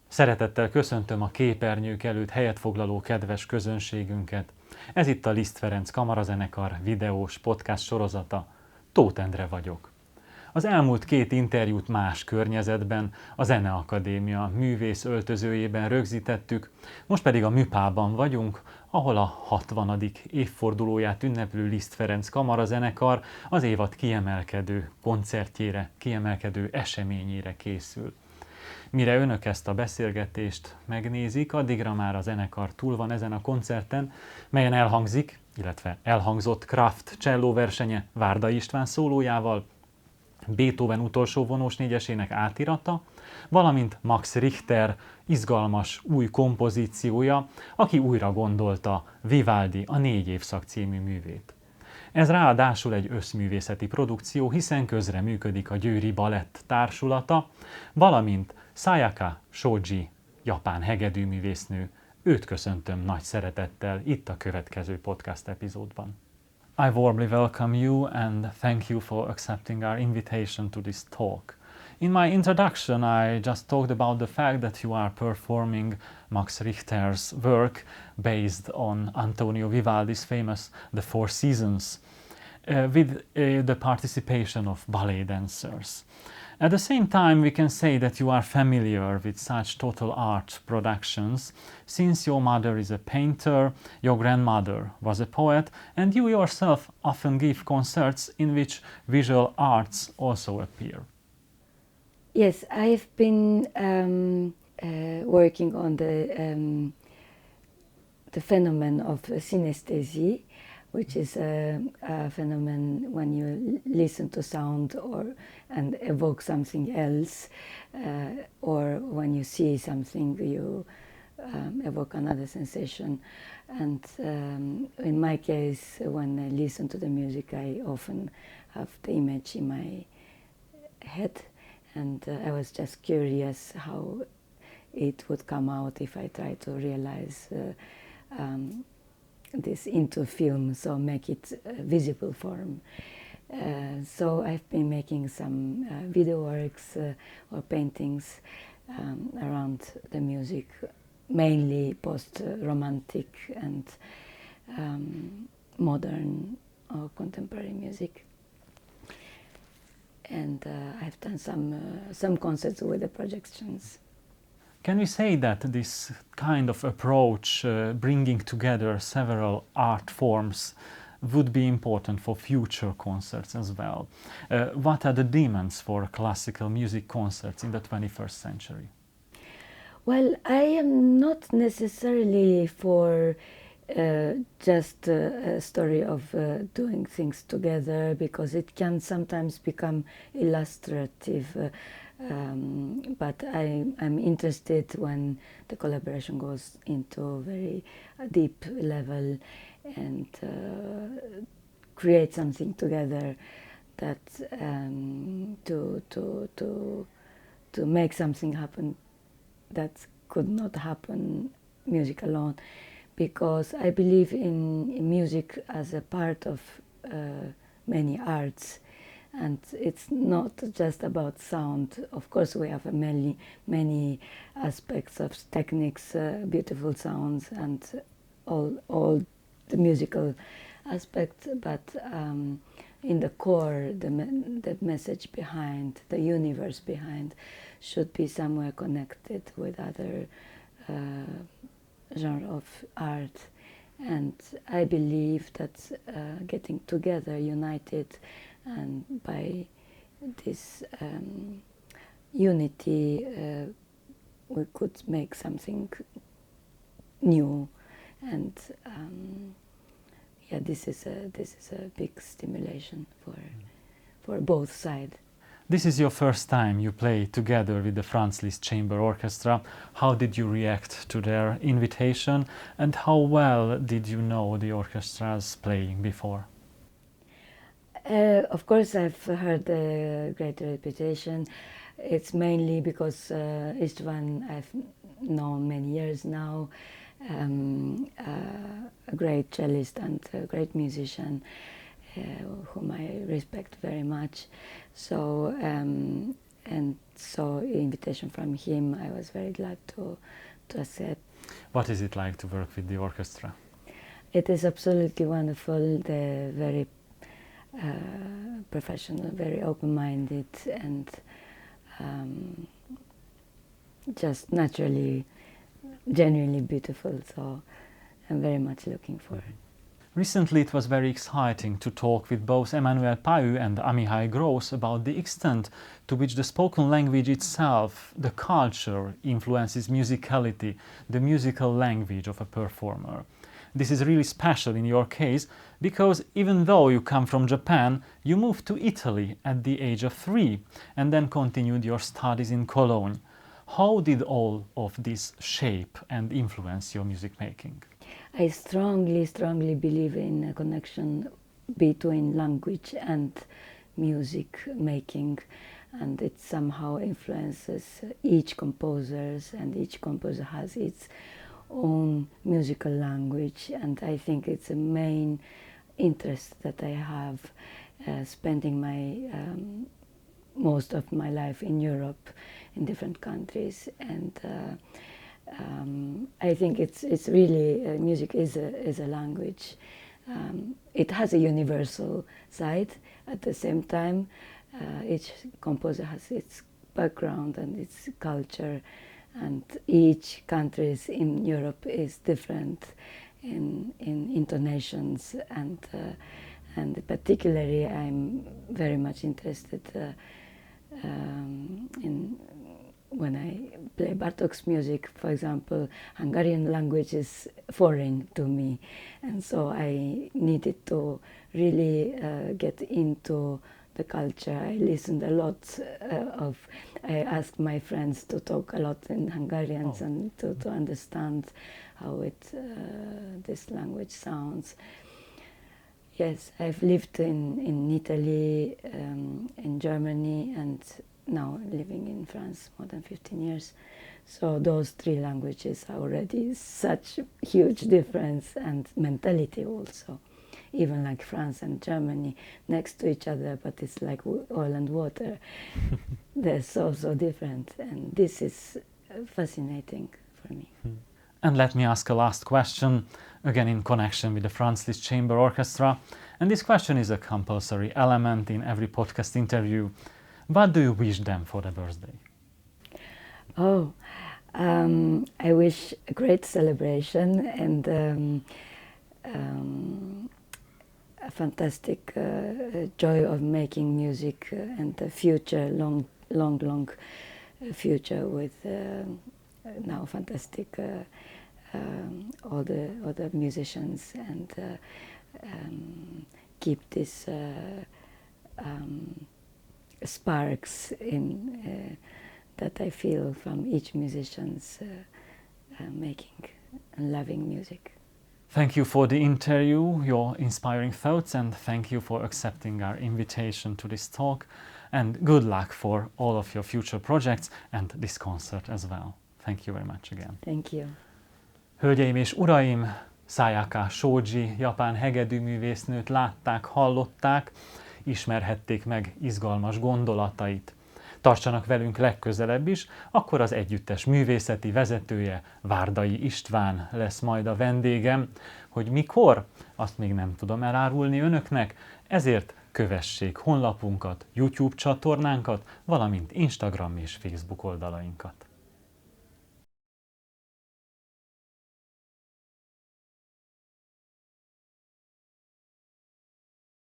Szeretettel köszöntöm a képernyők előtt helyet foglaló kedves közönségünket. Ez itt a Liszt Ferenc Kamarazenekar videós podcast sorozata. Tóth Endre vagyok. Az elmúlt két interjút más környezetben, a Zeneakadémia művész öltözőjében rögzítettük, most pedig a Műpában vagyunk, ahol a 60. évfordulóját ünneplő Liszt Ferenc Kamarazenekar az évad kiemelkedő koncertjére, kiemelkedő eseményére készül. Mire önök ezt a beszélgetést megnézik, addigra már a zenekar túl van ezen a koncerten, melyen elhangzik, illetve elhangzott Kraft cselló versenye Várda István szólójával, Beethoven utolsó vonós négyesének átirata, valamint Max Richter izgalmas új kompozíciója, aki újra gondolta Vivaldi a 4 évszak című művét. Ez ráadásul egy összművészeti produkció, hiszen közreműködik a Győri Balett társulata, valamint Sayaka Shoji, japán hegedűművésznő. Őt köszöntöm nagy szeretettel itt a következő podcast epizódban. I warmly welcome you and thank you for accepting our invitation to this talk. In my introduction, I just talked about the fact that you are performing Max Richter's work based on Antonio Vivaldi's famous The Four Seasons, with the participation of ballet dancers. At the same time, we can say that you are familiar with such total art productions, since your mother is a painter, your grandmother was a poet, and you yourself often give concerts in which visual arts also appear. Yes, I've been working on the phenomenon of synesthesia, which is a phenomenon when you listen to sound and evoke something else, or when you see something, you evoke another sensation. And in my case, when I listen to the music, I often have the image in my head, and I was just curious how it would come out if I try to realize this into film, so make it visible form. So I've been making some video works or paintings around the music, mainly post-romantic and modern or contemporary music. And I've done some concerts with the projections. Can we say that this kind of approach, bringing together several art forms, would be important for future concerts as well? What are the demands for classical music concerts in the 21st century? Well, I am not necessarily for just a story of doing things together, because it can sometimes become illustrative. But I'm interested when the collaboration goes into a very deep level and create something together that to make something happen that could not happen music alone, because I believe in music as a part of many arts. And it's not just about sound. Of course, we have many aspects of techniques, beautiful sounds, and all the musical aspects. But in the core, the message behind, the universe behind, should be somewhere connected with other genre of art. And I believe that getting together, united, and by this unity, we could make something new. And this is a big stimulation for both sides. This is your first time you play together with the Franz Liszt Chamber Orchestra. How did you react to their invitation, and how well did you know the orchestra's playing before? Of course, I've heard the great reputation. It's mainly because Istvan I've known many years now, a great cellist and a great musician whom I respect very much. So, and so invitation from him, I was very glad to accept. What is it like to work with the orchestra? It is absolutely wonderful. They're very professional, very open-minded, and just naturally, genuinely beautiful. So I'm very much looking for it. Recently it was very exciting to talk with both Emmanuel Pau and Amihai Gross about the extent to which the spoken language itself, the culture, influences musicality, the musical language of a performer. This is really special in your case because even though you come from Japan, you moved to Italy at the age of 3 and then continued your studies in Cologne. How did all of this shape and influence your music making? I strongly believe in a connection between language and music making, and it somehow influences each composers, and each composer has its own musical language, and I think it's a main interest that I have, spending my most of my life in Europe, in different countries, and I think it's really music is a language. It has a universal side. At the same time, each composer has its background and its culture, and each country in Europe is different in intonations, and particularly I'm very much interested in when I play Bartók's music. For example, Hungarian language is foreign to me, and so I needed to really get into the culture. I listened a lot I asked my friends to talk a lot in Hungarian and to understand how this language sounds. Yes, I've lived in Italy, in Germany, and now living in France more than 15 years. So those 3 languages are already such huge difference, and mentality also. Even like France and Germany next to each other, but it's like oil and water. They're so different, and this is fascinating for me. And let me ask a last question, again in connection with the Franz Liszt Chamber Orchestra. And this question is a compulsory element in every podcast interview. What do you wish them for their birthday? I wish a great celebration and a fantastic joy of making music and a future, long future with now fantastic all the musicians, and keep this sparks in that I feel from each musician's making and loving music. Thank you for the interview, your inspiring thoughts, and thank you for accepting our invitation to this talk, and good luck for all of your future projects and this concert as well. Thank you very much again. Thank you. Hölgyeim és uraim, Sayaka Shoji japán hegedűművésznőt látták, hallották, ismerhették meg izgalmas gondolatait. Tartsanak velünk legközelebb is, akkor az együttes művészeti vezetője, Várdai István lesz majd a vendégem. Hogy mikor, azt még nem tudom elárulni önöknek, ezért kövessék honlapunkat, YouTube csatornánkat, valamint Instagram és Facebook oldalainkat.